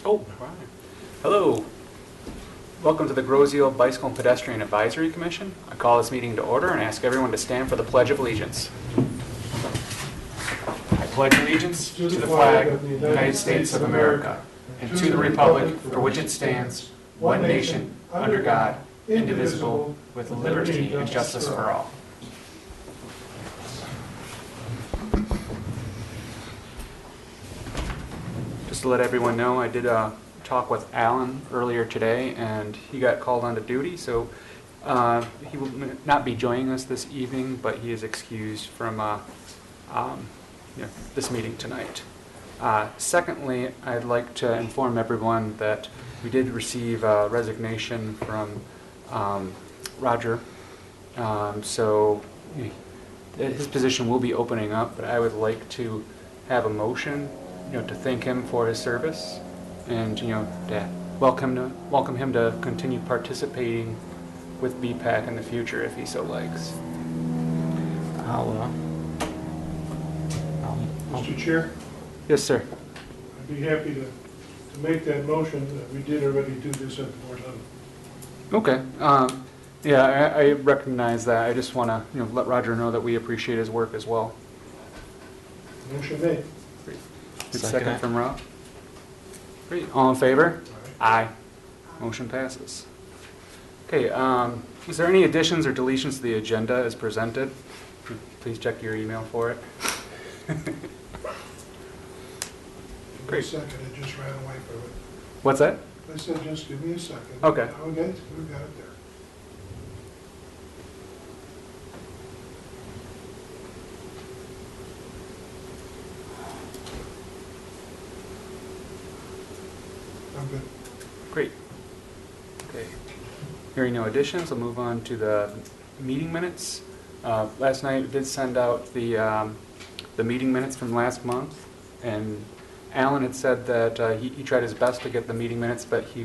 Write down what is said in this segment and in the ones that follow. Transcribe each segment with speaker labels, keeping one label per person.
Speaker 1: Oh, right. Hello. Welcome to the Groseal Bicycle and Pedestrian Advisory Commission. I call this meeting to order and ask everyone to stand for the Pledge of Allegiance. I pledge allegiance to the flag of the United States of America and to the republic for which it stands, one nation, under God, indivisible, with liberty and justice for all. Just to let everyone know, I did talk with Alan earlier today, and he got called onto duty, so he will not be joining us this evening, but he is excused from this meeting tonight. Secondly, I'd like to inform everyone that we did receive a resignation from Roger, so his position will be opening up, but I would like to have a motion to thank him for his service, and to welcome him to continue participating with BPAC in the future if he so likes.
Speaker 2: Mr. Chair?
Speaker 1: Yes, sir.
Speaker 2: I'd be happy to make that motion. We did already do this at the board level.
Speaker 1: Okay. Yeah, I recognize that. I just want to let Roger know that we appreciate his work as well.
Speaker 2: Motion made.
Speaker 1: Second from Rob. Great. All in favor? Aye. Motion passes. Okay. Is there any additions or deletions to the agenda as presented? Please check your email for it.
Speaker 2: Great. Give me a second. It just ran away from it.
Speaker 1: What's that?
Speaker 2: I said just give me a second.
Speaker 1: Okay.
Speaker 2: Okay. We've got it there. I'm good.
Speaker 1: Great. Okay. Hearing no additions, we'll move on to the meeting minutes. Last night we did send out the meeting minutes from last month, and Alan had said that he tried his best to get the meeting minutes, but he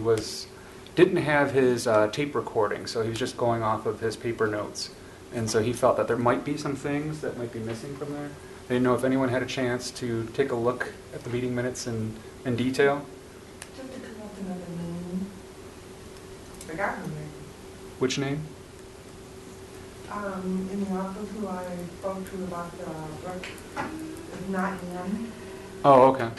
Speaker 1: didn't have his tape recording, so he was just going off of his paper notes, and so he felt that there might be some things that might be missing from there. I didn't know if anyone had a chance to take a look at the meeting minutes in detail.
Speaker 3: Just to come up another name. Forgot her name.
Speaker 1: Which name?
Speaker 3: In the office who I spoke to about the work is not Ann.
Speaker 1: Oh, okay.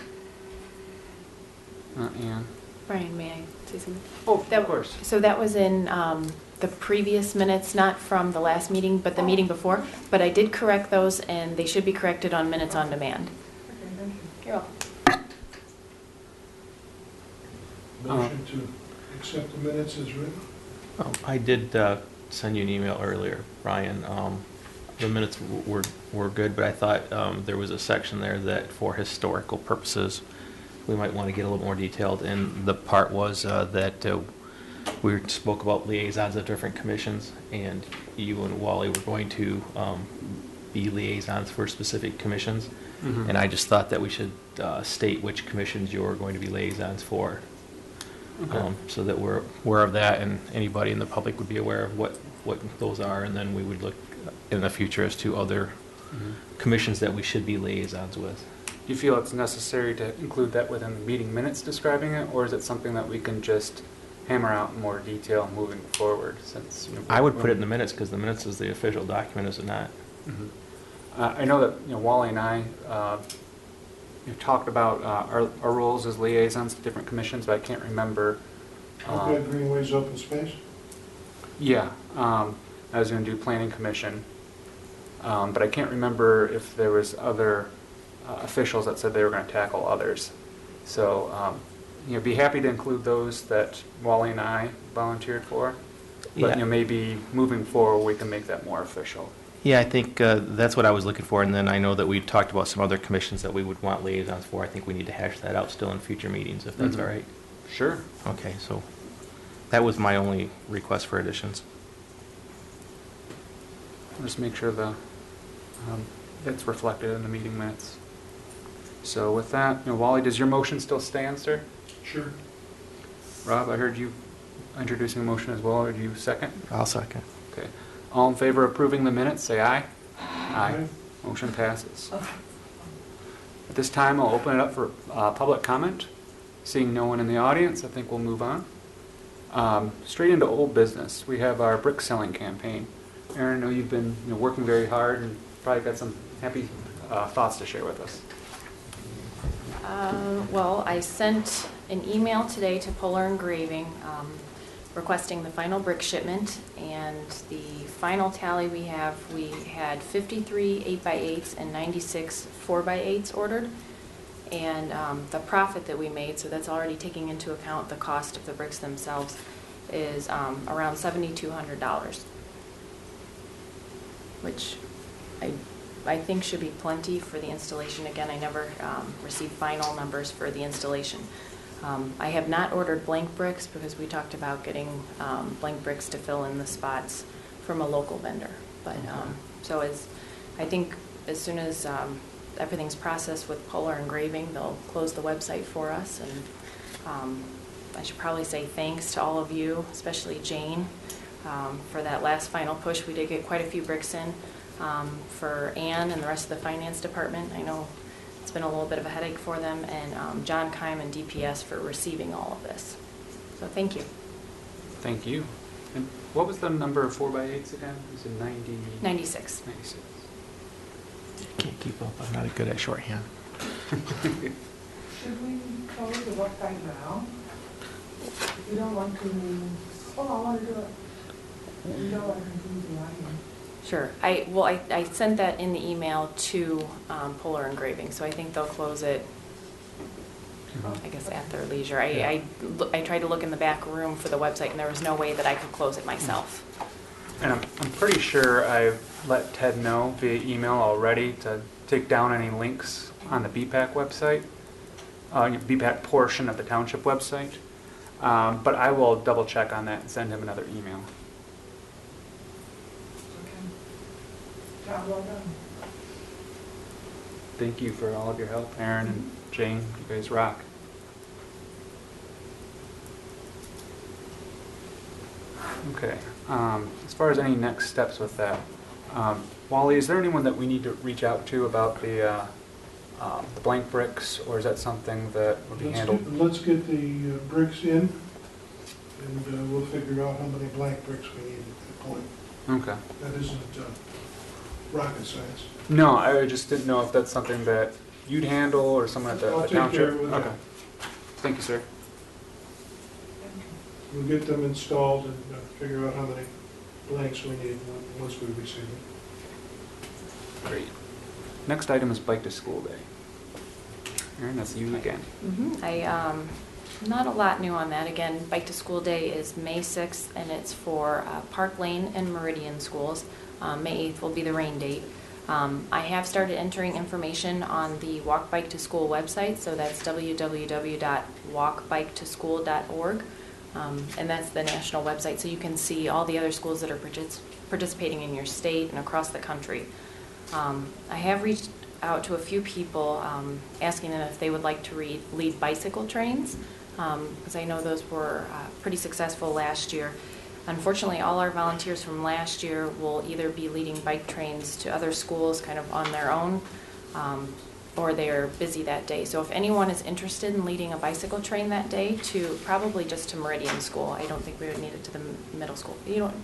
Speaker 1: Ann.
Speaker 4: Brian, may I say something?
Speaker 1: Oh, of course.
Speaker 4: So that was in the previous minutes, not from the last meeting, but the meeting before. But I did correct those, and they should be corrected on minutes on demand.
Speaker 3: Okay, thank you.
Speaker 4: You're welcome.
Speaker 2: Motion to accept the minutes as written.
Speaker 5: I did send you an email earlier, Brian. The minutes were good, but I thought there was a section there that for historical purposes we might want to get a little more detailed, and the part was that we spoke about liaisons of different commissions, and you and Wally were going to be liaisons for specific commissions, and I just thought that we should state which commissions you're going to be liaisons for.
Speaker 1: Okay.
Speaker 5: So that we're aware of that, and anybody in the public would be aware of what those are, and then we would look in the future as to other commissions that we should be liaisons with.
Speaker 1: Do you feel it's necessary to include that within the meeting minutes describing it, or is it something that we can just hammer out in more detail moving forward? Since
Speaker 5: I would put it in the minutes, because the minutes is the official document, is it not?
Speaker 1: I know that Wally and I talked about our roles as liaisons to different commissions, but I can't remember.
Speaker 2: I've got Greenways Open Space.
Speaker 1: Yeah, I was going to do Planning Commission, but I can't remember if there was other officials that said they were going to tackle others. So, be happy to include those that Wally and I volunteered for, but
Speaker 5: Yeah.
Speaker 1: maybe moving forward we can make that more official.
Speaker 5: Yeah, I think that's what I was looking for, and then I know that we talked about some other commissions that we would want liaisons for. I think we need to hash that out still in future meetings, if that's all right.
Speaker 1: Sure.
Speaker 5: Okay, so that was my only request for additions.
Speaker 1: I'll just make sure it's reflected in the meeting minutes. So with that, Wally, does your motion still stand, sir?
Speaker 2: Sure.
Speaker 1: Rob, I heard you introducing a motion as well, or do you second?
Speaker 5: I'll second.
Speaker 1: Okay. All in favor of approving the minutes, say aye.
Speaker 2: Aye.
Speaker 1: Motion passes. At this time, I'll open it up for public comment. Seeing no one in the audience, I think we'll move on. Straight into old business. We have our brick selling campaign. Aaron, I know you've been working very hard and probably got some happy thoughts to share with us.
Speaker 4: Well, I sent an email today to Polar Engraving requesting the final brick shipment, and the final tally we had 53 8x8s and 96 4x8s ordered. And the profit that we made, so that's already taking into account the cost of the bricks themselves, is around $7,200, which I think should be plenty for the installation. Again, I never received final numbers for the installation. I have not ordered blank bricks because we talked about getting blank bricks to fill in the spots from a local vendor. But so I think as soon as everything's processed with Polar Engraving, they'll close the website for us. And I should probably say thanks to all of you, especially Jane, for that last final push. We did get quite a few bricks in for Ann and the rest of the finance department. I know it's been a little bit of a headache for them, and John Keim and DPS for receiving all of this. So thank you.
Speaker 1: Thank you. And what was the number of 4x8s again? Was it 90?
Speaker 4: 96.
Speaker 1: 96.
Speaker 5: I can't keep up. I'm not good at shorthand.
Speaker 3: Should we close the website now? If you don't want to, I want to do it. If you don't want to continue the line.
Speaker 4: Sure. I sent that in the email to Polar Engraving, so I think they'll close it, I guess, at their leisure. I tried to look in the back room for the website, and there was no way that I could close it myself.
Speaker 1: And I'm pretty sure I've let Ted know via email already to take down any links on the BPAC website, BPAC portion of the township website. But I will double check on that and send him another email.
Speaker 3: Okay. Job well done.
Speaker 1: Thank you for all of your help, Aaron and Jane. You guys rock. Okay. As far as any next steps with that, Wally, is there anyone that we need to reach out to about the blank bricks, or is that something that would be handled?
Speaker 2: Let's get the bricks in, and we'll figure out how many blank bricks we need at that point.
Speaker 1: Okay.
Speaker 2: That isn't rocket science.
Speaker 1: No, I just didn't know if that's something that you'd handle or someone at the
Speaker 2: I'll take
Speaker 1: township.
Speaker 2: care of it.
Speaker 1: Okay. Thank you, sir.
Speaker 2: We'll get them installed and figure out how many blanks we need once we receive them.
Speaker 1: Great. Next item is Bike to School Day. Aaron, that's you again.
Speaker 4: Not a lot new on that. Again, Bike to School Day is May 6th, and it's for Park Lane and Meridian schools. May 8th will be the rain date. I have started entering information on the Walk Bike to School website, so that's www.walkbiketoschool.org. And that's the national website, so you can see all the other schools that are participating in your state and across the country. I have reached out to a few people asking them if they would like to lead bicycle trains, because I know those were pretty successful last year. Unfortunately, all our volunteers from last year will either be leading bike trains to other schools kind of on their own, or they are busy that day. So if anyone is interested in leading a bicycle train that day, probably just to Meridian School. I don't think we would need it to the middle school.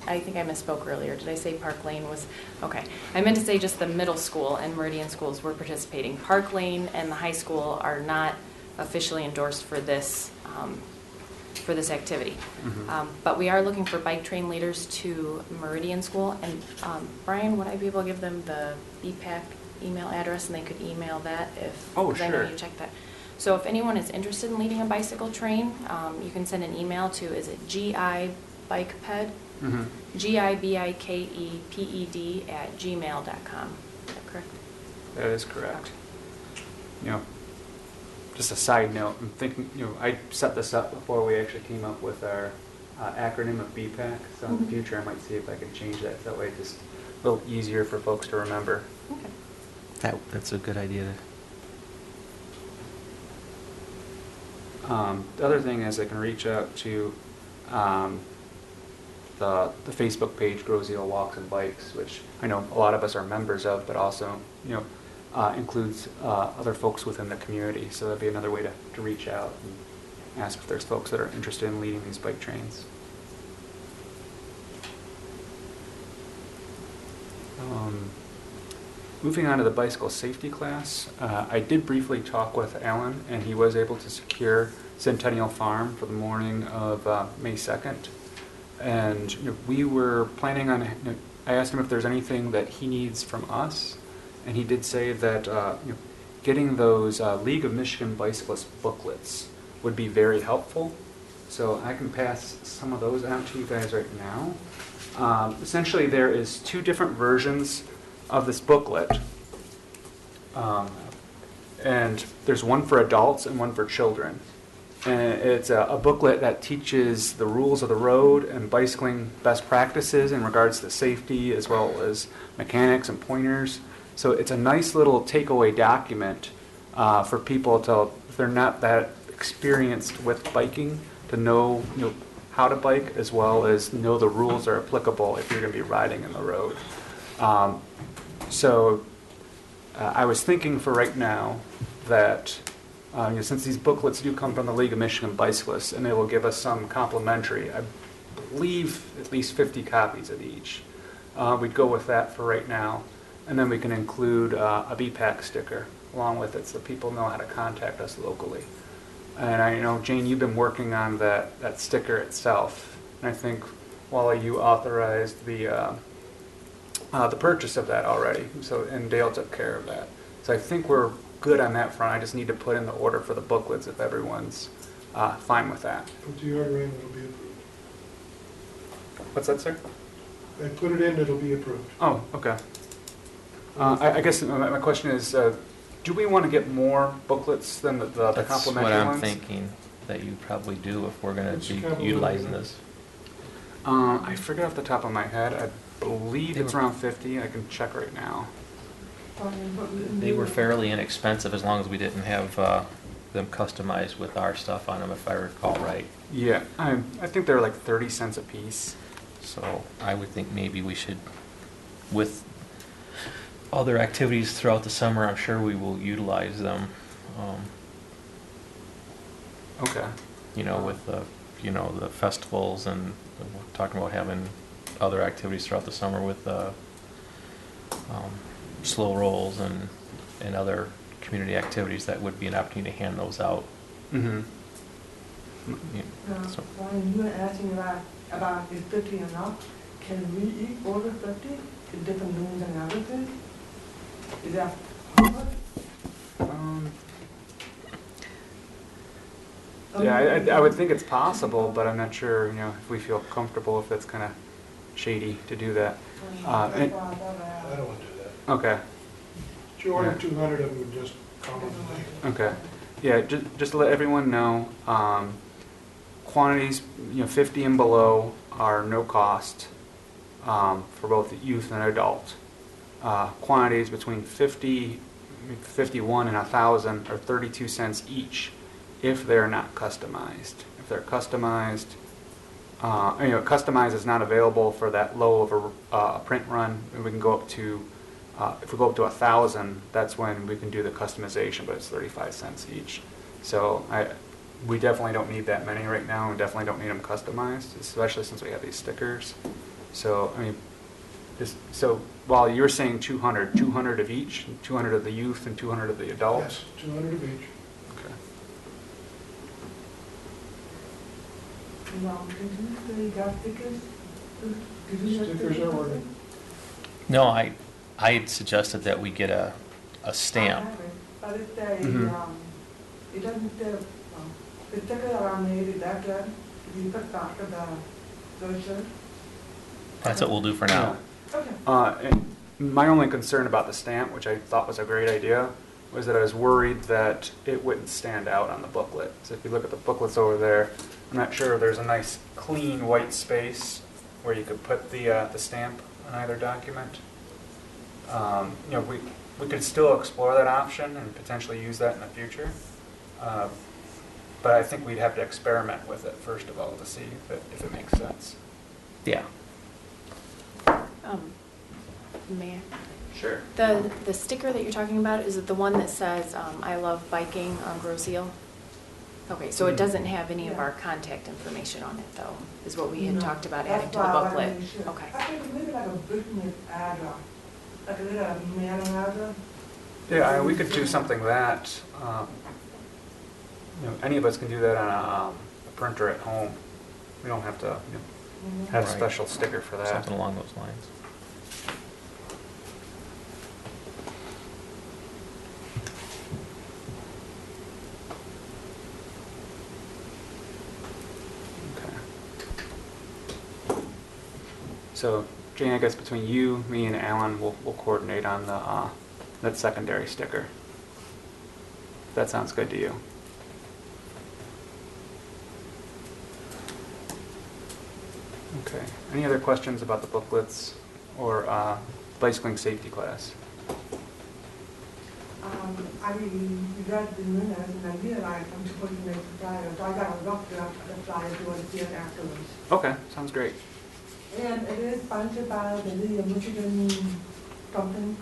Speaker 4: I think I misspoke earlier. Did I say Park Lane was? Okay. I meant to say just the middle school and Meridian schools were participating. Park Lane and the high school are not officially endorsed for this activity.
Speaker 1: Mm-hmm.
Speaker 4: But we are looking for bike train leaders to Meridian School. And Brian, would I be able to give them the BPAC email address, and they could email that if
Speaker 1: Oh,
Speaker 4: I know
Speaker 1: sure.
Speaker 4: you checked that. So if anyone is interested in leading a bicycle train, you can send an email to, is it GIBikePed?
Speaker 1: Mm-hmm.
Speaker 4: GIBIKEPED@gmail.com. Is that correct?
Speaker 1: That is correct. Just a side note, I'm thinking, I set this up before we actually came up with our acronym of BPAC, so in the future I might see if I can change that, that way it's just a little easier for folks to remember.
Speaker 4: Okay.
Speaker 5: That's a good idea.
Speaker 1: The other thing is I can reach out to the Facebook page, Grozio Walks and Bikes, which I know a lot of us are members of, but also, includes other folks within the community. So that'd be another way to reach out and ask if there's folks that are interested in leading these bike trains. Moving on to the bicycle safety class, I did briefly talk with Alan, and he was able to secure Centennial Farm for the morning of May 2nd. And we were planning on, I asked him if there's anything that he needs from us, and he did say that getting those League of Michigan Bicyclists booklets would be very helpful. So I can pass some of those out to you guys right now. Essentially, there is 2 different versions of this booklet. And there's one for adults and one for children. And it's a booklet that teaches the rules of the road and bicycling best practices in regards to safety as well as mechanics and pointers. So it's a nice little takeaway document for people to, if they're not that experienced with biking, to know how to bike as well as know the rules are applicable if you're going to be riding in the road. So I was thinking for right now that since these booklets do come from the League of Michigan Bicyclists, and they will give us some complimentary, I believe at least 50 copies of each. We'd go with that for right now, and then we can include a BPAC sticker along with it so people know how to contact us locally. And I know, Jane, you've been working on that sticker itself, and I think, Wally, you authorized the purchase of that already, and Dale took care of that. So I think we're good on that front. I just need to put in the order for the booklets if everyone's fine with that.
Speaker 2: Put the order in, it'll be approved.
Speaker 1: What's that, sir?
Speaker 2: I put it in, it'll be approved.
Speaker 1: Oh, okay. I guess my question is, do we want to get more booklets than the
Speaker 5: That's
Speaker 1: complimentary
Speaker 5: what I'm
Speaker 1: ones?
Speaker 5: thinking that you probably do if we're going
Speaker 2: What's
Speaker 5: to
Speaker 2: the
Speaker 5: be
Speaker 2: complimentary
Speaker 5: utilizing
Speaker 2: ones?
Speaker 5: this.
Speaker 1: I forget off the top of my head. I believe
Speaker 5: They
Speaker 1: it's
Speaker 5: were-
Speaker 1: around 50. I can check right now.
Speaker 5: They were fairly inexpensive as long as we didn't have them customized with our stuff on them, if I recall right.
Speaker 1: Yeah, I think they're like 30 cents a piece.
Speaker 5: So I would think maybe we should, with other activities throughout the summer, I'm sure we will utilize them.
Speaker 1: Okay.
Speaker 5: With the festivals, and we're talking about having other activities throughout the summer with slow rolls and other community activities. That would be an opportunity to hand those out.
Speaker 1: Mm-hmm.
Speaker 5: So-
Speaker 3: When you were asking about is 50 enough, can we each order 50 in different rooms and everything? Is that possible?
Speaker 1: Yeah, I would think it's possible, but I'm not sure, if we feel comfortable, if that's kind of shady to do that.
Speaker 3: That's
Speaker 1: and-
Speaker 3: why I thought
Speaker 2: I don't want to do that.
Speaker 1: Okay,
Speaker 2: If you order
Speaker 1: Yeah.
Speaker 2: 200 of them, would just call them today.
Speaker 1: okay. Yeah, just to let everyone know, quantities, 50 and below are no cost for both youth and adult. Quantities between 51 and 1,000 are 32 cents each if they're not customized. If they're customized, customized is not available for that low of a print run. And we can go up to, if we go up to 1,000, that's when we can do the customization, but it's 35 cents each. So we definitely don't need that many right now, and definitely don't need them customized, especially since we have these stickers. So, so while you're saying 200 of each, 200 of the youth and 200 of the adults?
Speaker 2: Yes, 200 of each.
Speaker 1: Okay.
Speaker 3: Did you say you got stickers? Did you have
Speaker 2: Stickers are working.
Speaker 5: No, I had suggested that we get a stamp.
Speaker 3: I have it, but it says,
Speaker 1: Mhm.
Speaker 3: it doesn't say, the stickers are made, that good? You put after the brochure?
Speaker 5: That's what we'll do for now.
Speaker 3: Okay.
Speaker 1: And my only concern about the stamp, which I thought was a great idea, was that I was worried that it wouldn't stand out on the booklet. So if you look at the booklets over there, I'm not sure if there's a nice clean white space where you could put the stamp on either document. We could still explore that option and potentially use that in the future. But I think we'd have to experiment with it first of all to see if it makes sense.
Speaker 5: Yeah.
Speaker 4: Mayor,
Speaker 1: Sure.
Speaker 4: the sticker that you're talking about, is it the one that says, I love biking on Grosse Ile? Okay, so it doesn't have any of our contact information on it, though, is what we had
Speaker 3: No.
Speaker 4: talked about
Speaker 3: That's
Speaker 4: adding to the
Speaker 3: why I wanted
Speaker 4: booklet?
Speaker 3: to make sure.
Speaker 4: Okay.
Speaker 3: I think maybe like a business address, like a little mailing address.
Speaker 1: Yeah, we could do something that, any of us can do that on a printer at home. We don't have to have a
Speaker 5: Right.
Speaker 1: special sticker for that.
Speaker 5: Something along those lines.
Speaker 1: Okay. So, Jane, I guess between you, me, and Alan, we'll coordinate on that secondary sticker. If that sounds good to you. Okay. Any other questions about the booklets or bicycling safety class?
Speaker 3: I read the minutes and I realized I'm supposed to make the flyer, so I got a rough draft of the flyer to see it afterwards.
Speaker 1: Okay, sounds great.
Speaker 3: And it is sponsored by the League of Michigan something.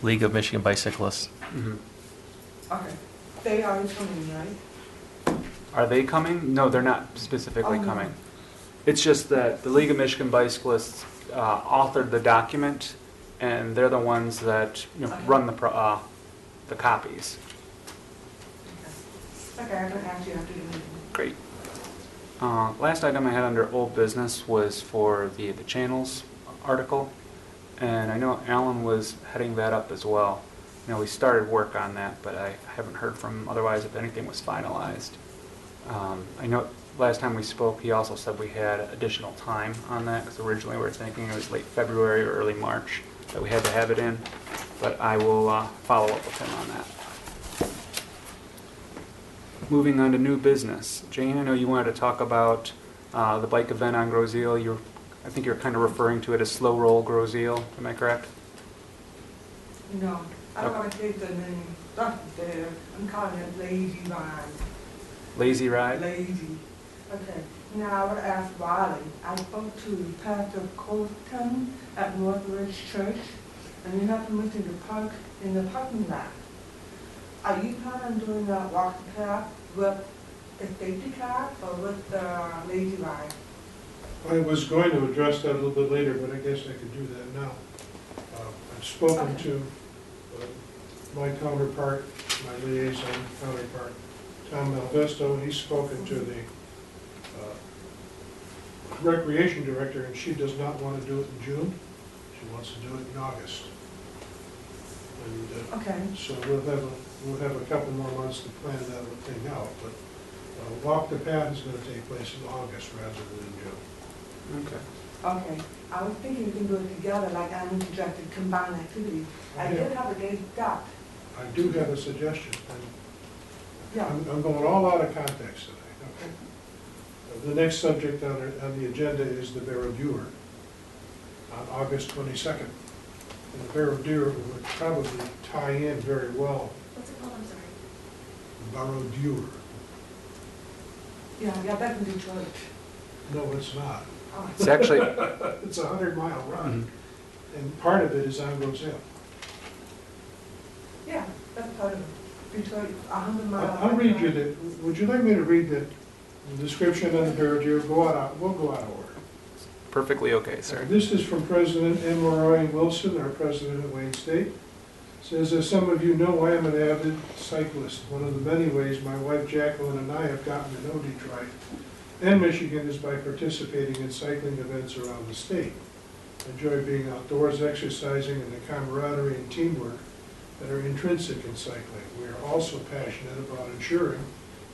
Speaker 5: League of Michigan Bicyclists.
Speaker 1: Mhm.
Speaker 3: Okay. They are coming, right?
Speaker 1: Are they coming? No, they're not specifically
Speaker 3: Oh, no.
Speaker 1: coming. It's just that the League of Michigan Bicyclists authored the document, and they're the ones that
Speaker 3: Okay.
Speaker 1: run the copies.
Speaker 3: Okay, I can ask you after the meeting.
Speaker 1: Great. Last item I had under old business was for the channels article, and I know Alan was heading that up as well. We started work on that, but I haven't heard from him otherwise if anything was finalized. I know last time we spoke, he also said we had additional time on that, because originally we were thinking it was late February or early March that we had to have it in, but I will follow up with him on that. Moving on to new business. Jane, I know you wanted to talk about the bike event on Groseal. I think you're kind of referring to it as Slow Roll Groseal, am I correct?
Speaker 3: No, I don't want to take the name. That's there. I'm calling it Lazy Ride.
Speaker 1: Lazy Ride?
Speaker 3: Lazy. Okay. Now I would ask Riley. I spoke to Pastor Colton at Northridge Church, and you have permission to park in the parking lot. Are you planning on doing that walk the path with a safety car or with the Lazy Ride?
Speaker 2: I was going to address that a little bit later, but I guess I could do that now. I've spoken
Speaker 3: Okay.
Speaker 2: to my counterpart, my liaison counterpart, Tom Malvesto, and he's spoken to the recreation director, and she does not want to do it in June. She wants to do it in August. And
Speaker 3: Okay.
Speaker 2: so we'll have a couple more months to plan that thing out, but Walk the Path is going to take place in August rather than in June.
Speaker 1: Okay.
Speaker 3: Okay. I was thinking we can do it together, like I interjected combined activities. I did have a day stop.
Speaker 2: I do have a suggestion, and
Speaker 3: Yeah.
Speaker 2: I'm going all out of context tonight, okay? The next subject on the agenda is the Barrow-Dewar on August 22nd. And the Barrow-Dewar would probably tie in very well.
Speaker 4: What's it called, I'm sorry?
Speaker 2: Barrow-Dewar.
Speaker 3: Yeah, that's in Detroit.
Speaker 2: No, it's not.
Speaker 3: Oh.
Speaker 1: It's actually,
Speaker 2: It's a 100-mile run,
Speaker 1: Mhm.
Speaker 2: and part of it is on Roselle.
Speaker 3: Yeah, that's part of it. Detroit, 100 miles.
Speaker 2: I'll read you the, would you like me to read the description on the Barrow-Dewar? We'll go out of order.
Speaker 1: perfectly okay, sir.
Speaker 2: This is from President M. Roy Wilson, our president of Wayne State. Says, as some of you know, I am an avid cyclist. One of the many ways my wife Jacqueline and I have gotten to know Detroit and Michigan is by participating in cycling events around the state. I enjoy being outdoors, exercising, and the camaraderie and teamwork that are intrinsic in cycling. We are also passionate about ensuring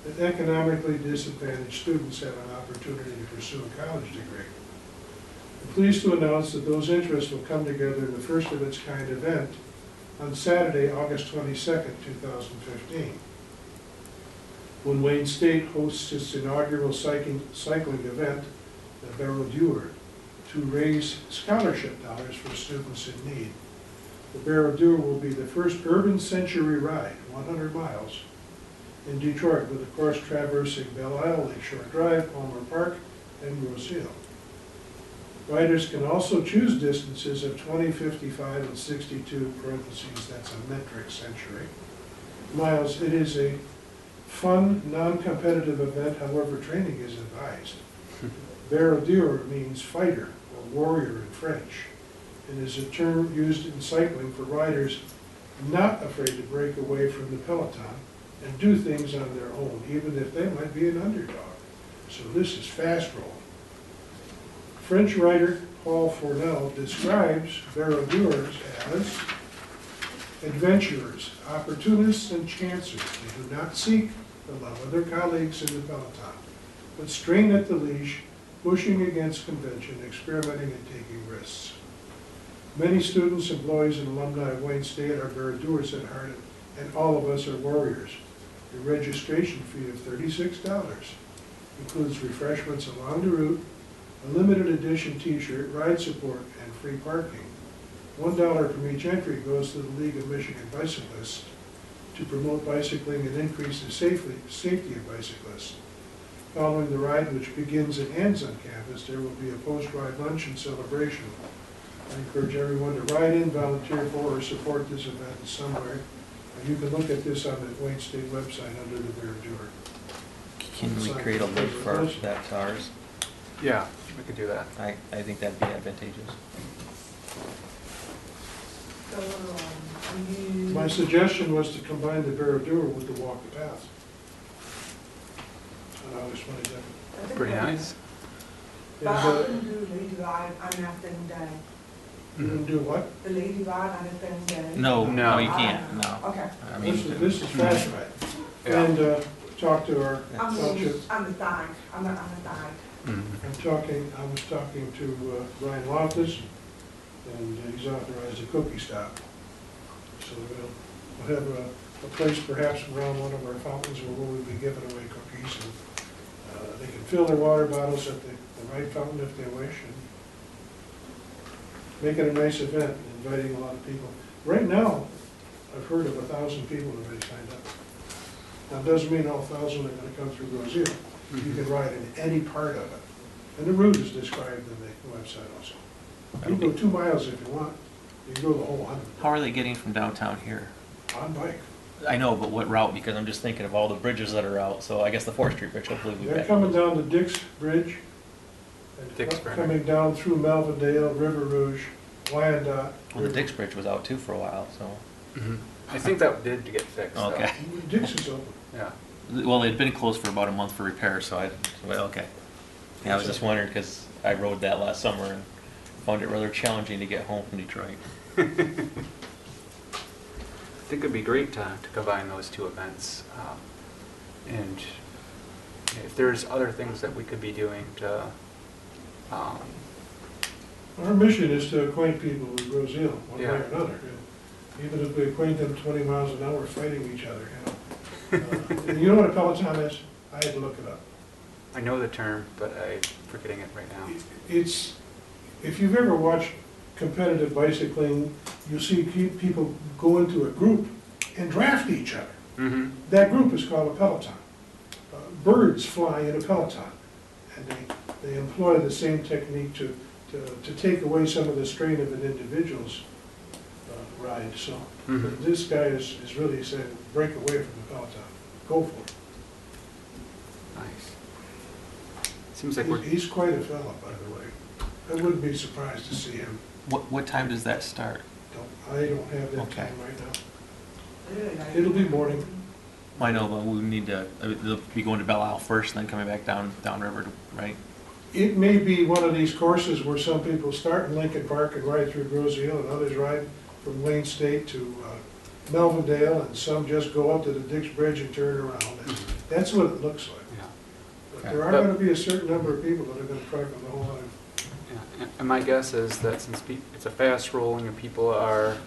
Speaker 2: that economically disadvantaged students have an opportunity to pursue a college degree. I'm pleased to announce that those interests will come together in the first of its kind event on Saturday, August 22nd, 2015. When Wayne State hosts its inaugural cycling event, the Barrow-Dewar, to raise scholarship dollars for students in need. The Barrow-Dewar will be the first urban century ride, 100 miles, in Detroit, with a course traversing Belle Isle, Lakeshore Drive, Palmer Park, and Groseal. Riders can also choose distances of 20, 55, and 62, parentheses, that's a metric century, miles. It is a Fun, non-competitive event, however, training is advised. Baroudeur means fighter or warrior in French, and is a term used in cycling for riders not afraid to break away from the peloton and do things on their own, even if they might be an underdog. So this is fast rolling. French writer Paul Fournel describes baroudeurs as adventurers, opportunists, and chancers. They do not seek the love of their colleagues in the peloton, but strain at the leash, pushing against convention, experimenting, and taking risks. Many students, employees, and alumni of Wayne State are baroudeurs at heart, and all of us are warriors. The registration fee of $36 includes refreshments along the route, a limited edition t-shirt, ride support, and free parking. $1 from each entry goes to the League of Michigan Bicyclists to promote bicycling and increase the safety of bicyclists. Following the ride, which begins and ends on campus, there will be a post-ride lunch and celebration. I encourage everyone to ride in, volunteer for, or support this event in some way. You can look at this on the Wayne State website under the baroudeur.
Speaker 5: Can we create a link for that to ours?
Speaker 1: Yeah, we could do that.
Speaker 5: I think that'd be advantageous.
Speaker 3: So,
Speaker 2: My suggestion was to combine the baroudeur with the walk the path on August 22nd.
Speaker 1: Pretty nice.
Speaker 3: But I couldn't do the lady ride on that same day.
Speaker 2: You can do what?
Speaker 3: The lady ride on the same day.
Speaker 5: No,
Speaker 1: No.
Speaker 5: you can't, no.
Speaker 3: Okay.
Speaker 5: I mean,
Speaker 2: This is fast ride.
Speaker 1: Yeah.
Speaker 2: And talk to our
Speaker 3: I'm
Speaker 2: township.
Speaker 3: on the side. I'm not on the side.
Speaker 1: Mhm.
Speaker 2: I was talking to Brian Loftus, and he's authorized a cookie stop. So we'll have a place perhaps around one of our fountains where we'll be giving away cookies, and they can fill their water bottles at the right fountain if they wish, and make it a nice event, inviting a lot of people. Right now, I've heard of 1,000 people already signed up. Now, it doesn't mean all 1,000 are gonna come through Roseville. You can ride in any part of it. And the route is described in the website also. You can go 2 miles if you want. You can go the whole 100
Speaker 5: how are they getting from downtown here?
Speaker 2: on bike.
Speaker 5: I know, but what route? Because I'm just thinking of all the bridges that are out. So I guess the 4th Street Bridge hopefully will be
Speaker 2: They're
Speaker 5: back.
Speaker 2: coming down the Dix Bridge, and
Speaker 1: Dix Bridge.
Speaker 2: coming down through Melvindale, River Rouge, Wyandotte.
Speaker 5: Well, the Dix Bridge was out too for a while, so.
Speaker 1: Mhm. I think that did get fixed. though.
Speaker 5: Okay.
Speaker 2: Dix is open.
Speaker 1: Yeah.
Speaker 5: Well, it'd been closed for about a month for repair, so well, okay. Yeah, I was just wondering, because I rode that last summer and found it rather challenging to get home from Detroit.
Speaker 1: I think it'd be great to combine those two events. And if there's other things that we could be doing to,
Speaker 2: Our mission is to acquaint people with Roseville, one way
Speaker 1: Yeah.
Speaker 2: or another. Even if we acquaint them 20 miles an hour fighting each other, and you know what a Peloton is? I had to look it up.
Speaker 1: I know the term, but I'm forgetting it right now.
Speaker 2: It's, if you've ever watched competitive bicycling, you see people go into a group and draft each other.
Speaker 1: Mm-hmm.
Speaker 2: That group is called a peloton. Birds fly in a peloton, and they employ the same technique to take away some of the strain of an individual's ride. So
Speaker 1: Mhm.
Speaker 2: this guy is really saying, break away from the peloton, go for it.
Speaker 1: Nice. Seems like we're,
Speaker 2: He's quite a fella, by the way. I wouldn't be surprised to see him.
Speaker 5: What time does that start?
Speaker 2: I don't have that
Speaker 5: Okay.
Speaker 2: time right now.
Speaker 3: Really nice.
Speaker 2: It'll be morning.
Speaker 5: I know, but we need to, they'll be going to Belle Isle first and then coming back downriver, right?
Speaker 2: It may be one of these courses where some people start in Lincoln Park and ride through Roseville, and others ride from Wayne State to Melvindale, and some just go up to the Dix Bridge and turn around. That's what it looks like.
Speaker 1: yeah.
Speaker 2: But there are gonna be a certain number of people that are gonna try for the whole line.
Speaker 1: Yeah, and my guess is that since it's a fast rolling and people are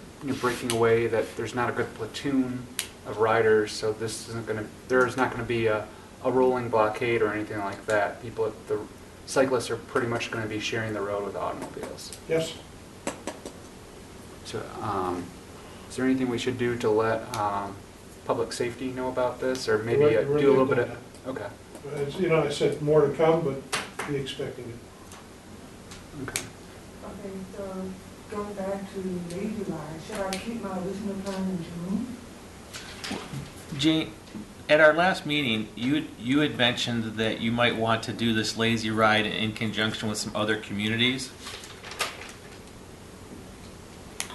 Speaker 1: breaking away, that there's not a good platoon of riders, so this isn't going to, there's not going to be a rolling blockade or anything like that. The cyclists are pretty much going to be sharing the road with automobiles.
Speaker 2: Yes?
Speaker 1: So, is there anything we should do to let public safety know about this, or maybe
Speaker 2: We're
Speaker 1: do a little bit
Speaker 2: doing
Speaker 1: of? Okay.
Speaker 2: But it's, you know, I said more to come, but be expecting it.
Speaker 1: Okay.
Speaker 3: Okay, so going back to Lady Ride, should I keep my original plan in June?
Speaker 5: Jane, At our last meeting, you had mentioned that you might want to do this lazy ride in conjunction with some other communities.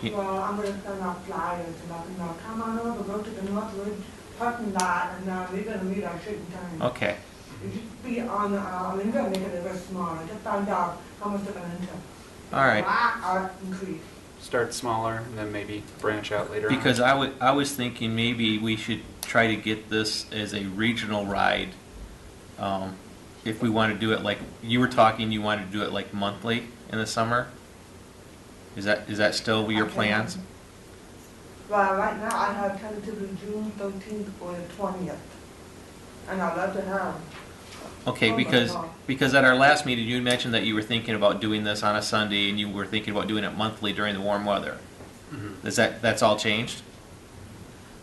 Speaker 5: Yeah.
Speaker 3: Well, I'm gonna send out flyers and let them know, come on over, go to the Northwood parking lot, and we're gonna meet our certain time.
Speaker 5: Okay.
Speaker 3: It just be on, I mean, we're gonna make it very small, I just found out how much they're gonna enter.
Speaker 5: All right.
Speaker 3: Our increase.
Speaker 1: Start smaller and then maybe branch out later on.
Speaker 5: Because I was thinking maybe we should try to get this as a regional ride. If we want to do it like you were talking, you wanted to do it like monthly in the summer. Is that still your plans?
Speaker 3: Well, right now I have tentatively June 13th or the 20th, and I'd love to have.
Speaker 5: Okay, because at our last meeting you mentioned that you were thinking about doing this on a Sunday and you were thinking about doing it monthly during the warm weather.
Speaker 1: Mhm.
Speaker 5: That's all changed?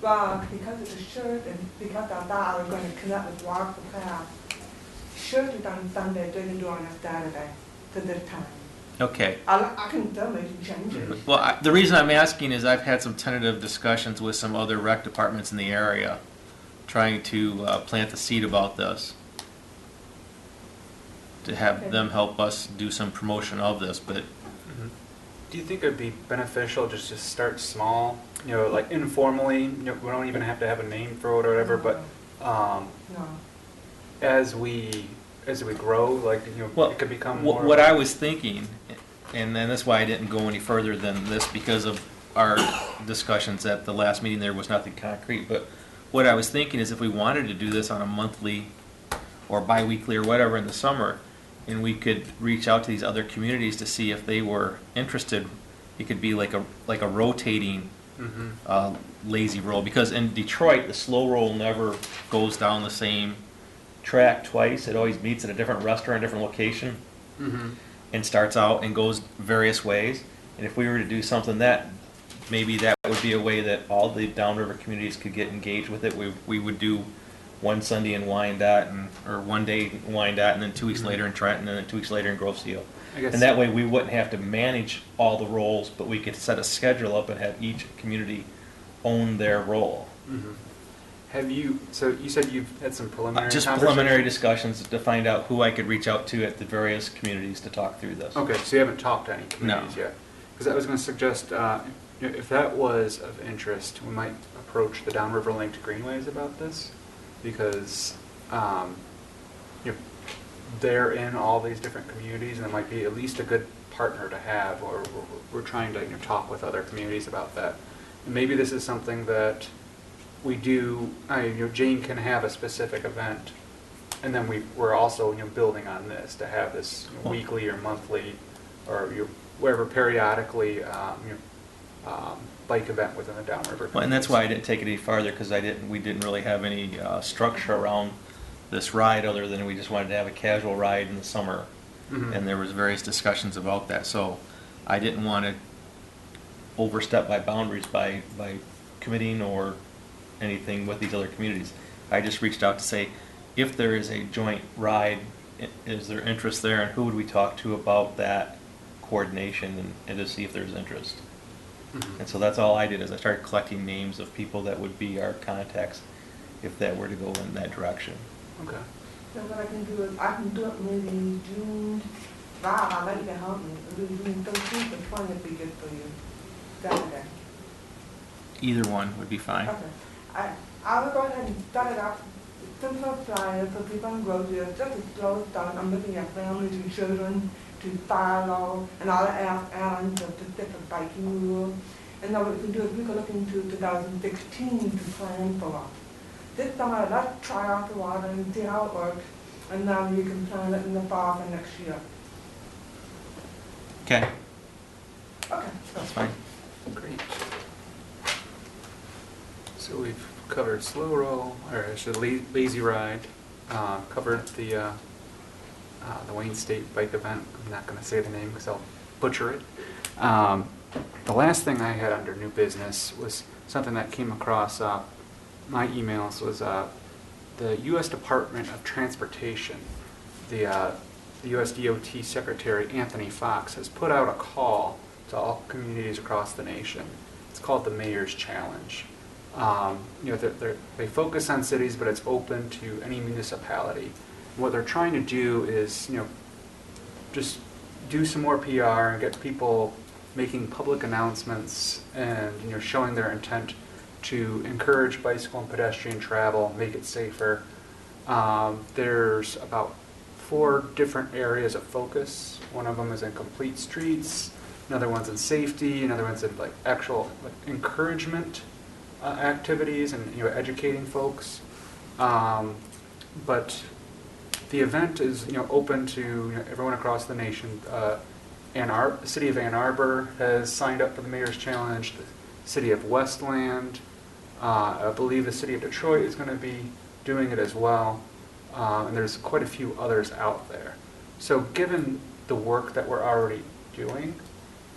Speaker 3: Well, because it's a shirt and because of that, I was going to connect with Walk the Path. Shirt is on Sunday, they can do on a Saturday to this time.
Speaker 5: Okay.
Speaker 3: I can tell me to change it.
Speaker 5: Well, the reason I'm asking is I've had some tentative discussions with some other rec departments in the area trying to plant the seed about this, to have them help us do some promotion of this. But
Speaker 1: Mhm. Do you think it'd be beneficial just to start small, like informally? We don't even have to have a name for it or whatever, but
Speaker 3: No.
Speaker 1: as we grow, like
Speaker 5: well,
Speaker 1: it could become more.
Speaker 5: what I was thinking, and then that's why I didn't go any further than this because of our discussions at the last meeting. There was nothing concrete, but what I was thinking is if we wanted to do this on a monthly or bi-weekly or whatever in the summer, and we could reach out to these other communities to see if they were interested, it could be like a rotating
Speaker 1: Mhm.
Speaker 5: lazy roll. Because in Detroit, the slow roll never goes down the same track twice. It always meets at a different restaurant, different location,
Speaker 1: Mhm.
Speaker 5: and starts out and goes various ways. And if we were to do something maybe that would be a way that all the downriver communities could get engaged with it. We would do one Sunday in Wyandotte, or one day in Wyandotte, and then 2 weeks later in Trenton, and then 2 weeks later in Grove Seal.
Speaker 1: I guess.
Speaker 5: And that way we wouldn't have to manage all the roles, but we could set a schedule up and have each community own their role.
Speaker 1: Mhm. Have you? So you said you've had some preliminary.
Speaker 5: Just
Speaker 1: conversations?
Speaker 5: preliminary discussions to find out who I could reach out to at the various communities to talk through this.
Speaker 1: Okay, so you haven't talked to any communities yet? Because I was going to suggest, if that was of interest, we might approach the Downriver Linked Greenways about this, because they're in all these different communities, and it might be at least a good partner to have, or we're trying to talk with other communities about that. And maybe this is something that we do. Jane can have a specific event, and then we're also building on this to have this weekly or monthly, or wherever periodically bike event within the Downriver.
Speaker 5: Well, and that's why I didn't take it any farther, because we didn't really have any structure around this ride other than we just wanted to have a casual ride in the summer.
Speaker 1: Mhm.
Speaker 5: And there was various discussions about that. So I didn't want to overstep my boundaries by committing or anything with these other communities. I just reached out to say, if there is a joint ride, is there interest there, and who would we talk to about that coordination, and to see if there's interest.
Speaker 1: Mhm.
Speaker 5: And so that's all I did, is I started collecting names of people that would be our contacts if that were to go in that direction.
Speaker 1: Okay.
Speaker 3: So what I can do is, I can do it maybe June, Bob, I'll let you help me, maybe June 13th or 20th be good for you, Saturday.
Speaker 5: Either one would be fine.
Speaker 3: Okay, I will go ahead and start it up, simple flyers for people in grocery, just to slow it down. I'm looking at families and children to follow, and I'll ask Alan the specific biking rule. And now what we can do is we can look into 2016 to plan for. This summer, let's try out the water and see how it works, and then you can plan it in the fall for next year.
Speaker 5: Okay,
Speaker 3: Okay.
Speaker 5: that's fine.
Speaker 1: Great. So we've covered slow roll, or actually lazy ride, covered the Wayne State bike event. I'm not going to say the name because I'll butcher it. The last thing I had under new business was something that came across my emails, was the U.S. Department of Transportation. The U.S. DOT Secretary Anthony Fox has put out a call to all communities across the nation. It's called the Mayor's Challenge. They focus on cities, but it's open to any municipality. And what they're trying to do is, just do some more PR and get people making public announcements and, showing their intent to encourage bicycle and pedestrian travel, make it safer. There's about 4 different areas of focus. One of them is in complete streets, another one's in safety, another one's in actual encouragement activities and educating folks. But the event is open to everyone across the nation. The city of Ann Arbor has signed up for the Mayor's Challenge. The city of Westland, I believe the city of Detroit is going to be doing it as well. And there's quite a few others out there. So given the work that we're already doing,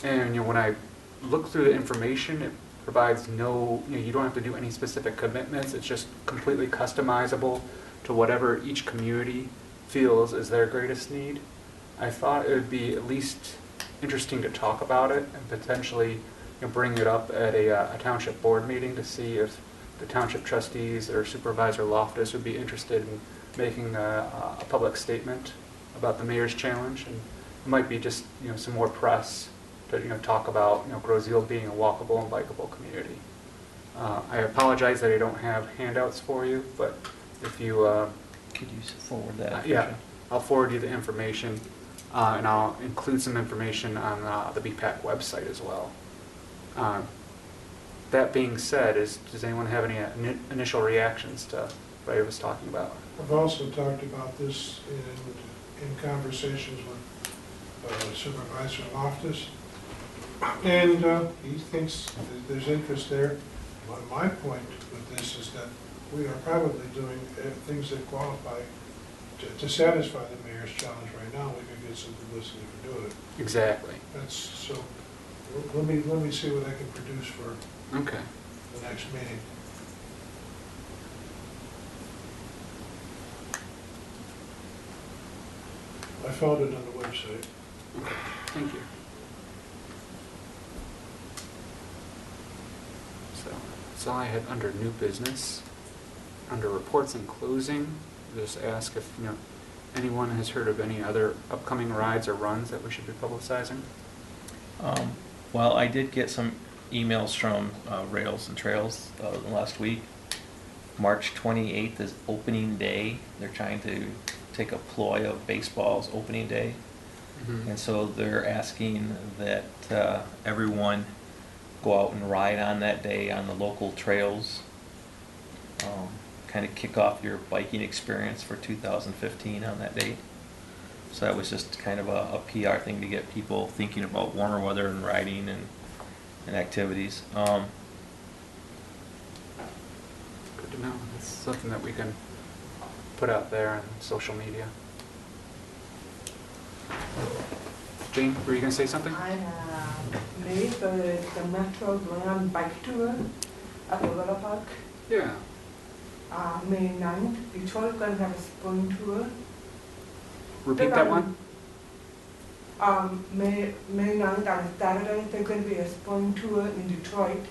Speaker 1: and when I look through the information, it provides no, you don't have to do any specific commitments. It's just completely customizable to whatever each community feels is their greatest need. I thought it would be at least interesting to talk about it and potentially bring it up at a township board meeting to see if the township trustees or Supervisor Loftus would be interested in making a public statement about the Mayor's Challenge. And it might be just some more press to talk about Grosse Ile being a walkable and bikeable community. I apologize that I don't have handouts for you, but if you
Speaker 5: Could you forward that?
Speaker 1: yeah, I'll forward you the information, and I'll include some information on the BPAC website as well. That being said, does anyone have any initial reactions to what I was talking about?
Speaker 2: I've also talked about this in conversations with Supervisor Loftus, and he thinks that there's interest there. But my point with this is that we are probably doing things that qualify to satisfy the Mayor's Challenge right now. We could get some publicity for doing it.
Speaker 1: Exactly.
Speaker 2: That's so. Let me see what I can produce for the next meeting. I found it on the website.
Speaker 1: Okay. Thank you. So that's all I had under new business. Under reports and closing, just ask if anyone has heard of any other upcoming rides or runs that we should be publicizing.
Speaker 5: Well, I did get some emails from Rails and Trails last week. March 28th is opening day. They're trying to take a ploy of baseball's opening day.
Speaker 1: Mm-hmm.
Speaker 5: And so they're asking that everyone go out and ride on that day on the local trails. Kind of kick off your biking experience for 2015 on that date. So that was just kind of a PR thing to get people thinking about warmer weather and riding and activities.
Speaker 1: Good to know. It's something that we can put out there on social media. Jane, were you going to say something?
Speaker 3: I have made the Metro Grand Bike Tour at the Little Park.
Speaker 1: Yeah.
Speaker 3: May 9th, Detroit going to have a spring tour.
Speaker 1: Repeat that one?
Speaker 3: May 9th on Saturday, there's going to be a spring tour in Detroit.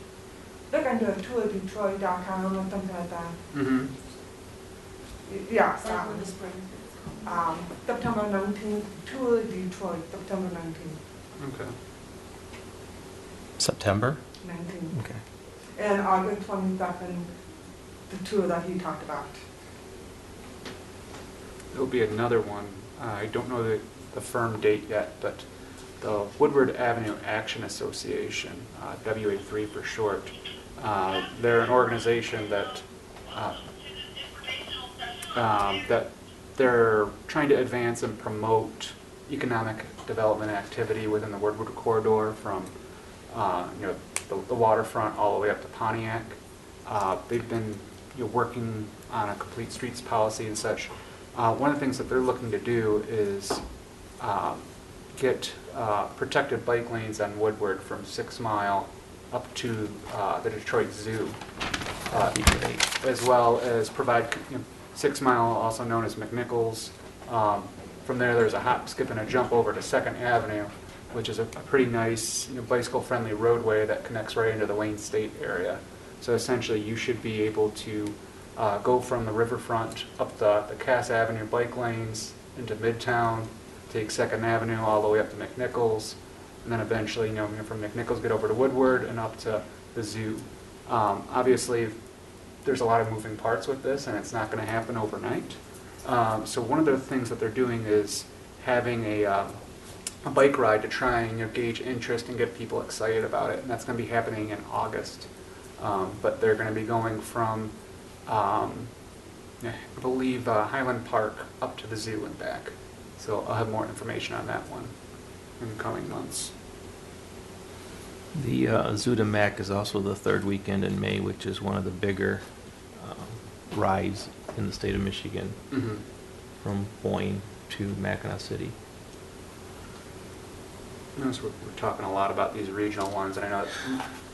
Speaker 3: They're going to do a tour of Detroit.com or something like that.
Speaker 1: Mm-hmm.
Speaker 3: Yeah,
Speaker 6: the spring.
Speaker 3: September 19th, tour of Detroit, September 19th.
Speaker 1: Okay.
Speaker 5: September?
Speaker 3: 19th.
Speaker 5: Okay.
Speaker 3: And August 22nd, the tour that he talked about.
Speaker 1: There'll be another one. I don't know the firm date yet, but the Woodward Avenue Action Association, WA3 for short, they're an organization that they're trying to advance and promote economic development activity within the Woodward corridor from the waterfront all the way up to Pontiac. They've been working on a complete streets policy and such. One of the things that they're looking to do is get protected bike lanes on Woodward from 6 Mile up to the Detroit Zoo, as well as provide 6 Mile, also known as McNichols. From there, there's a hop, skip, and a jump over to 2nd Avenue, which is a pretty nice bicycle-friendly roadway that connects right into the Wayne State area. So essentially, you should be able to go from the riverfront up the Cass Avenue bike lanes into Midtown, take 2nd Avenue all the way up to McNichols, and then eventually, from McNichols get over to Woodward and up to the zoo. Obviously, there's a lot of moving parts with this, and it's not going to happen overnight. So one of the things that they're doing is having a bike ride to try and gauge interest and get people excited about it, and that's going to be happening in August. But they're going to be going from, I believe, Highland Park up to the zoo and back. So I'll have more information on that one in the coming months.
Speaker 5: The Zuda Mac is also the 3rd weekend in May, which is one of the bigger rides in the state of Michigan,
Speaker 1: Mm-hmm.
Speaker 5: from Boyne to Mackinac City.
Speaker 1: Notice we're talking a lot about these regional ones, and I know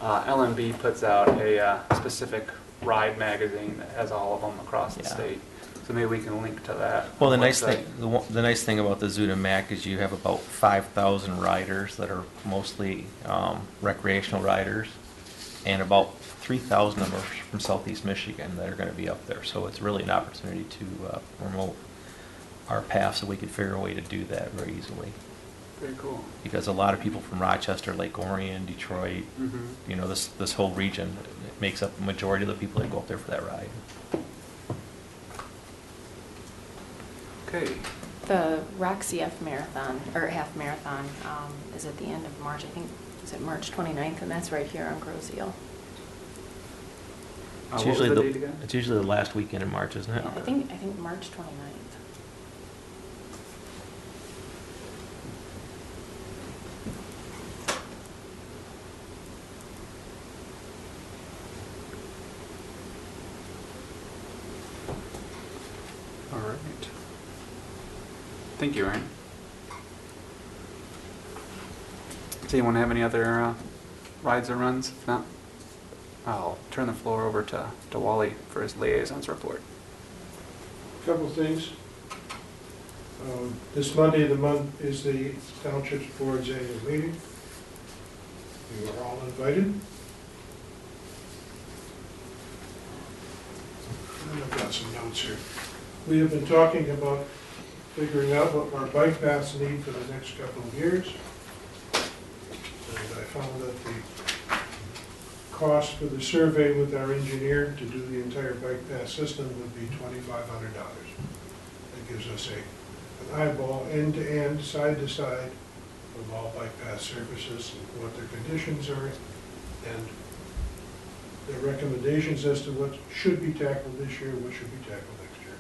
Speaker 1: that LMB puts out a specific ride magazine that has all of them across the
Speaker 5: Yeah.
Speaker 1: state. So maybe we can link to that.
Speaker 5: Well, the
Speaker 1: on
Speaker 5: nice
Speaker 1: website.
Speaker 5: thing, the nice thing about the Zuda Mac is you have about 5,000 riders that are mostly recreational riders, and about 3,000 of them are from Southeast Michigan that are going to be up there. So it's really an opportunity to promote our path, so we could figure a way to do that very easily.
Speaker 1: Very cool.
Speaker 5: Because a lot of people from Rochester, Lake Orion, Detroit,
Speaker 1: Mm-hmm.
Speaker 5: this whole region, it makes up the majority of the people that go up there for that ride.
Speaker 1: Okay.
Speaker 4: The Rock CF Marathon, or half marathon, is at the end of March. I think, is it March 29th? And that's right here on Grosse Ile.
Speaker 5: It's
Speaker 1: What was
Speaker 5: usually
Speaker 1: the date again?
Speaker 5: it's usually the last weekend in March, isn't it?
Speaker 4: Yeah, I think March 29th.
Speaker 1: All right. Thank you, Aaron. Does anyone have any other rides or runs? If not, I'll turn the floor over to Wally for his liaisons report.
Speaker 2: Couple things. This Monday of the month is the Township's Board's annual meeting. You are all invited. And I've got some notes here. We have been talking about figuring out what our bike paths need for the next couple of years. And I found that the cost for the survey with our engineer to do the entire bike path system would be $2,500. That gives us an eyeball, end-to-end, side-to-side of all bike path surfaces and what their conditions are, and their recommendations as to what should be tackled this year, what should be tackled next year.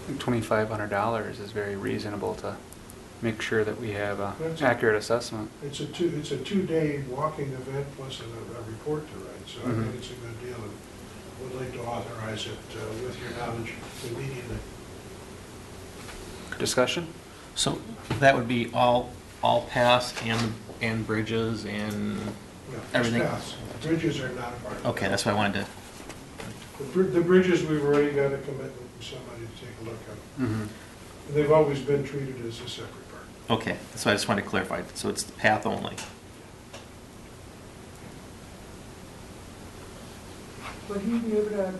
Speaker 1: I think $2,500 is very reasonable to make sure that we have an
Speaker 2: That's-
Speaker 1: accurate assessment.
Speaker 2: It's a two-day walking event plus a report to write, so I
Speaker 1: Mhm.
Speaker 2: think it's a good deal, and would like to authorize it with your knowledge immediately.
Speaker 1: Discussion?
Speaker 5: So that would be all paths and bridges and
Speaker 2: Yeah, just
Speaker 5: everything?
Speaker 2: paths. Bridges are not a part of it.
Speaker 5: Okay, that's what I wanted to.
Speaker 2: The bridges, we've already got a commitment from somebody to take a look at.
Speaker 1: Mm-hmm.
Speaker 2: And they've always been treated as a separate part.
Speaker 5: Okay, so I just wanted to clarify. So it's the path only.
Speaker 3: Would he be able to,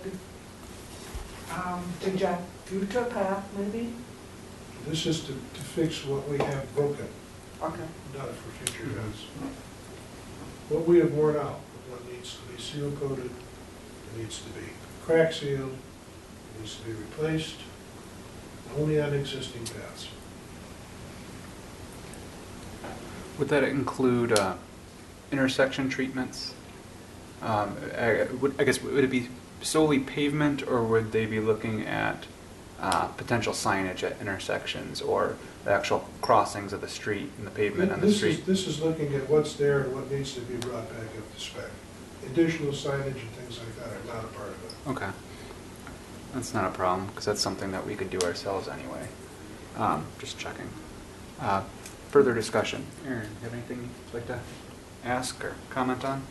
Speaker 3: suggest future path maybe?
Speaker 2: This is to fix what we have broken,
Speaker 3: Okay.
Speaker 2: not for future events. What we have worn out, what needs to be seal coated, it needs to be crack sealed, it needs to be replaced, only on existing paths.
Speaker 1: Would that include intersection treatments? I guess, would it be solely pavement, or would they be looking at potential signage at intersections, or the actual crossings of the street and the pavement on the street?
Speaker 2: This is looking at what's there and what needs to be brought back up to spec. Additional signage and things like that are not a part of it.
Speaker 1: Okay. That's not a problem, because that's something that we could do ourselves anyway. Just checking. Further discussion. Aaron, you have anything you'd like to ask or comment on?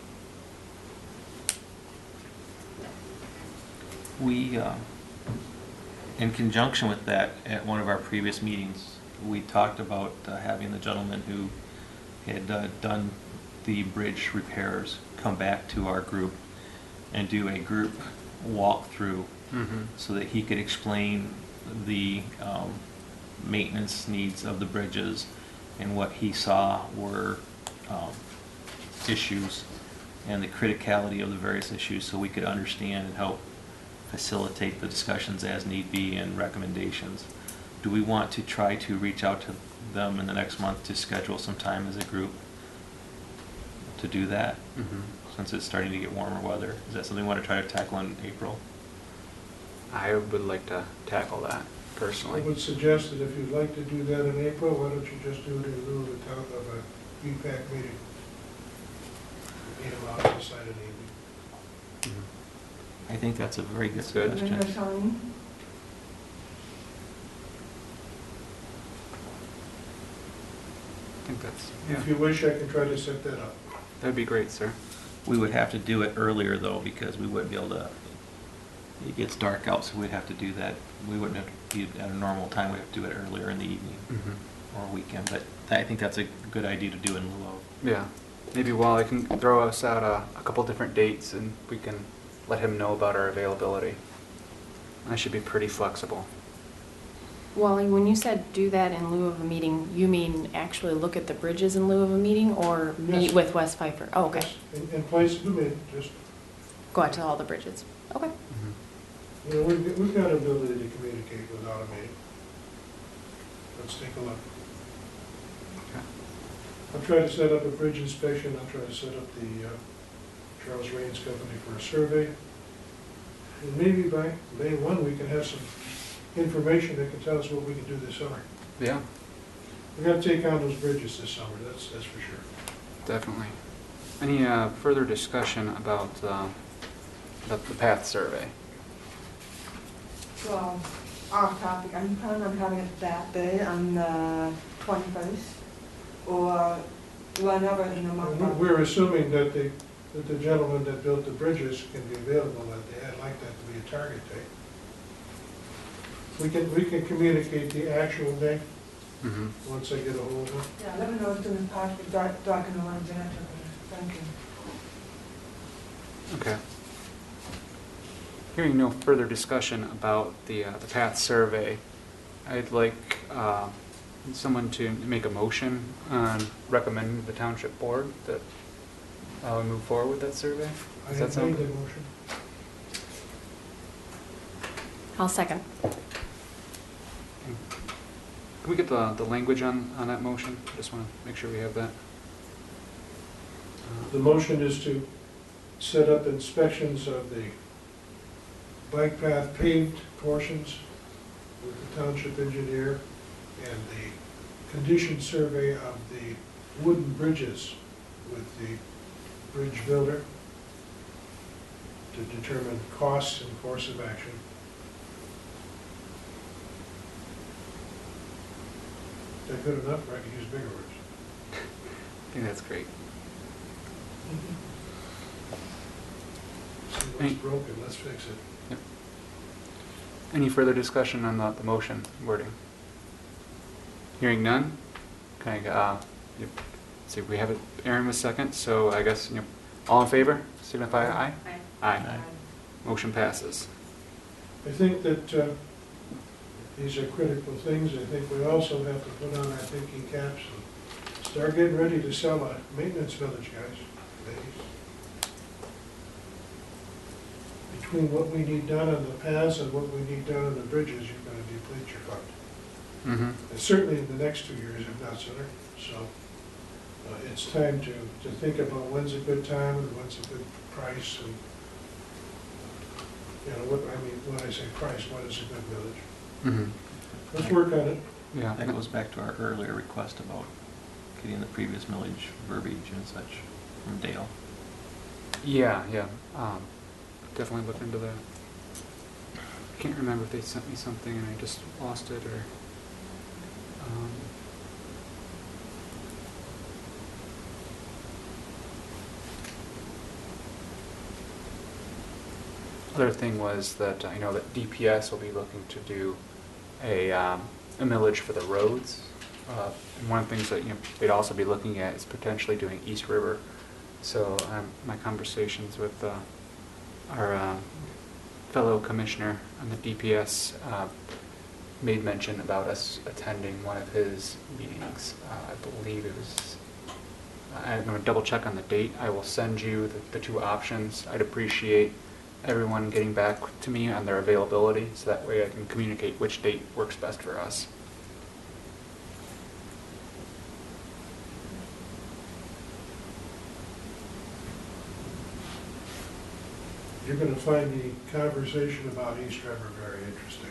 Speaker 5: We, in conjunction with that, at one of our previous meetings, we talked about having the gentleman who had done the bridge repairs come back to our group and do a group walkthrough so that he could explain the maintenance needs of the bridges and what he saw were issues and the criticality of the various issues, so we could understand and help facilitate the discussions as need be and recommendations. Do we want to try to reach out to them in the next month to schedule some time as a group to do that? Since it's starting to get warmer weather, is that something we want to try to tackle in April?
Speaker 1: I would like to tackle that
Speaker 2: I
Speaker 1: personally.
Speaker 2: would suggest that if you'd like to do that in April, why don't you just do it in lieu of a BPAC meeting? Meet them out on the side of the evening.
Speaker 5: I think that's a very good
Speaker 1: That's good.
Speaker 3: And then
Speaker 5: suggestion.
Speaker 3: the time,
Speaker 1: I think that's,
Speaker 2: If you wish, I can try to set that up.
Speaker 1: that'd be great, sir.
Speaker 5: We would have to do it earlier though, because we wouldn't be able to, it gets dark out, so we'd have to do that. We wouldn't have to be at a normal time, we'd have to do it earlier in the evening or weekend, but I think that's a good idea to do in lieu of.
Speaker 1: Yeah, maybe Wally can throw us out a couple different dates and we can let him know about our availability. I should be pretty flexible.
Speaker 4: Wally, when you said do that in lieu of a meeting, you mean actually look at the bridges in lieu of a meeting or
Speaker 2: Yes.
Speaker 4: meet with West Pfeiffer? Oh, okay.
Speaker 2: In place of the meeting, just,
Speaker 4: Go out to all the bridges. Okay.
Speaker 2: you know, we've got ability to communicate without a meeting. Let's take a look.
Speaker 1: Okay.
Speaker 2: I'll try to set up a bridge inspection, I'll try to set up the Charles Raines Company for a survey. And maybe by May 1, we can have some information that can tell us what we can do this summer.
Speaker 1: Yeah,
Speaker 2: We gotta take on those bridges this summer, that's for sure.
Speaker 1: definitely. Any further discussion about the path survey?
Speaker 3: well, off topic, are you planning on having it that day on the 21st? Or whenever in the month?
Speaker 2: We're assuming that the gentleman that built the bridges can be available that day. I'd like that to be a target date. We can communicate the actual day once I get a hold of him.
Speaker 3: Yeah, let me know as soon as possible, so I can arrange an interview. Thank you.
Speaker 1: Okay. Hearing no further discussion about the path survey, I'd like someone to make a motion on recommending to the township board that we move forward with that survey.
Speaker 2: I
Speaker 1: Does that
Speaker 2: have
Speaker 1: sound
Speaker 2: made the
Speaker 1: good?
Speaker 2: motion.
Speaker 4: I'll second.
Speaker 1: Can we get the language on that motion? Just want to make sure we have that.
Speaker 2: The motion is to set up inspections of the bike path paved portions with the township engineer and the condition survey of the wooden bridges with the bridge builder to determine costs and course of action. Is that good enough, or I could use bigger words?
Speaker 1: I think that's great.
Speaker 2: See what's broken, let's fix it.
Speaker 1: Yep. Any further discussion on the motion wording? Hearing none, can I, see, we have it, Aaron was second, so I guess, all in favor, signify aye? Aye. Motion passes.
Speaker 2: I think that these are critical things. I think we also have to put on our thinking caps and start getting ready to sell a maintenance village, guys, ladies. Between what we need done on the paths and what we need done on the bridges, you're going to deplete your fund. And certainly in the next 2 years, if not sooner. So it's time to think about when's a good time and when's a good price and, what I mean, when I say price, what is a good village? Let's work on it.
Speaker 1: Yeah.
Speaker 5: That goes back to our earlier request about getting the previous millage verbiage and such from Dale.
Speaker 1: Yeah. Definitely look into that. I can't remember if they sent me something and I just lost it or. Other thing was that I know that DPS will be looking to do a millage for the roads And one of the things that they'd also be looking at is potentially doing East River. So my conversations with our fellow commissioner on the DPS made mention about us attending one of his meetings. I believe it was, I'm going to double check on the date. I will send you the two options. I'd appreciate everyone getting back to me on their availability so that way I can communicate which date works best for us.
Speaker 2: You're gonna find the conversation about East River very interesting.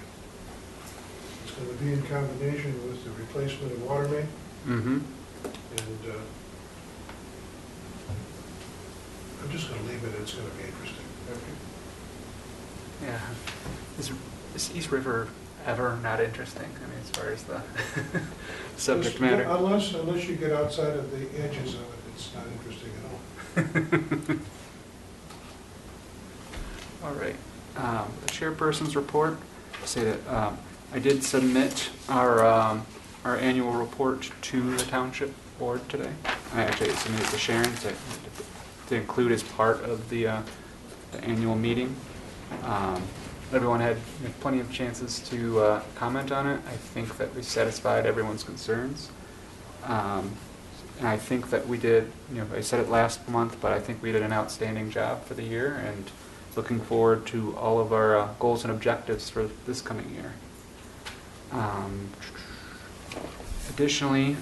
Speaker 2: It's gonna be in combination with the replacement of water main,
Speaker 1: Mm-hmm.
Speaker 2: and I'm just gonna leave it, it's gonna be interesting.
Speaker 1: Yeah. Is East River ever not interesting? I mean, as far as the subject matter.
Speaker 2: Unless you get outside of the edges of it, it's not interesting at all.
Speaker 1: All right. The chairperson's report. Say that I did submit our annual report to the township board today. I actually submitted to Sharon to include as part of the annual meeting. Everyone had plenty of chances to comment on it. I think that we satisfied everyone's concerns. And I think that we did, I said it last month, but I think we did an outstanding job for the year, and looking forward to all of our goals and objectives for this coming year. Additionally,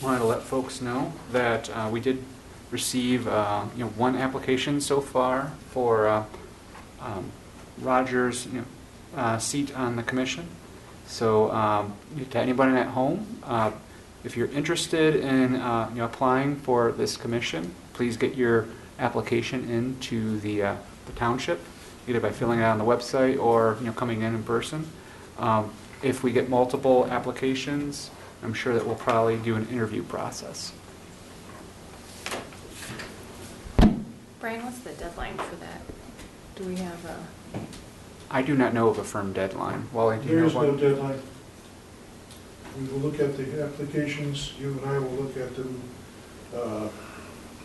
Speaker 1: wanted to let folks know that we did receive one application so far for Roger's seat on the commission. So to anybody at home, if you're interested in applying for this commission, please get your application into the township, either by filling it out on the website or coming in person. If we get multiple applications, I'm sure that we'll probably do an interview process.
Speaker 4: Brian, what's the deadline for that? Do we have a...
Speaker 1: I do not know of a firm deadline. Well, I do
Speaker 2: There
Speaker 1: know
Speaker 2: is no
Speaker 1: one.
Speaker 2: deadline. We will look at the applications, you and I will look at them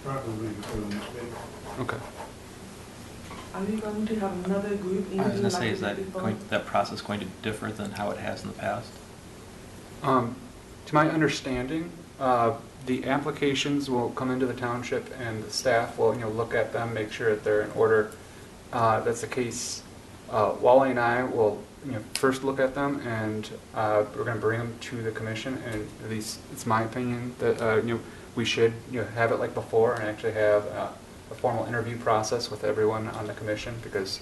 Speaker 2: probably before the next meeting.
Speaker 1: Okay.
Speaker 3: Are we going to have another group
Speaker 5: I was
Speaker 3: interview
Speaker 5: going to say,
Speaker 3: like
Speaker 5: is
Speaker 3: we did
Speaker 5: that
Speaker 3: before?
Speaker 5: that process going to differ than how it has in the past?
Speaker 1: To my understanding, the applications will come into the township and the staff will look at them, make sure that they're in order. That's the case. Wally and I will first look at them, and we're going to bring them to the commission. And at least it's my opinion that we should have it like before and actually have a formal interview process with everyone on the commission, because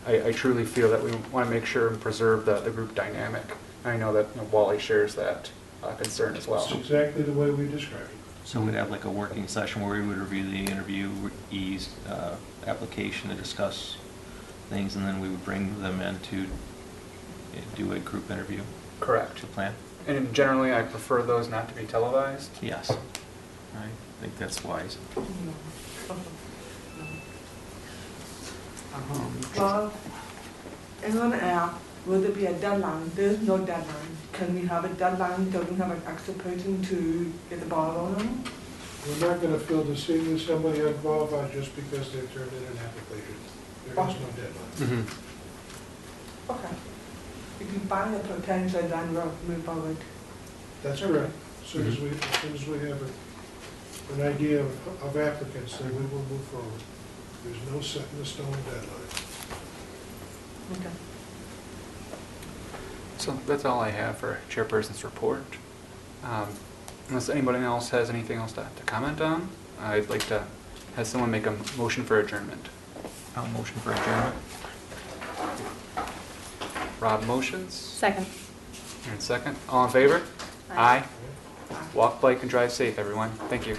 Speaker 1: I truly feel that we want to make sure and preserve the group dynamic. I know that Wally shares that concern as well.
Speaker 2: It's exactly the way we described it.
Speaker 5: So we'd have like a working session where we would review the interviewee's application to discuss things, and then we would bring them in to do a group interview.
Speaker 1: Correct.
Speaker 5: The plan?
Speaker 1: And generally, I prefer those not to be televised.
Speaker 5: Yes. I think that's wise.
Speaker 3: Well, I'm going to ask, will there be a deadline? There's no deadline. Can we have a deadline so we have an extra person to get the ball rolling?
Speaker 2: We're not gonna feel the same as somebody unqualified just because they turned in an application. There is no deadline.
Speaker 1: Mm-hmm.
Speaker 3: Okay. If you find a potential, then we'll move forward.
Speaker 2: That's correct. As soon as we have an idea of applicants, then we will move forward. There's no set in the stone deadline.
Speaker 3: Okay.
Speaker 1: So that's all I have for chairperson's report. Unless anybody else has anything else to comment on, I'd like to have someone make a motion for adjournment.
Speaker 5: I'll motion for adjournment.
Speaker 1: Rob motions.
Speaker 4: Second.
Speaker 1: Aaron second. All in favor?
Speaker 4: Aye.
Speaker 1: Walk, bike, and drive safe, everyone. Thank you.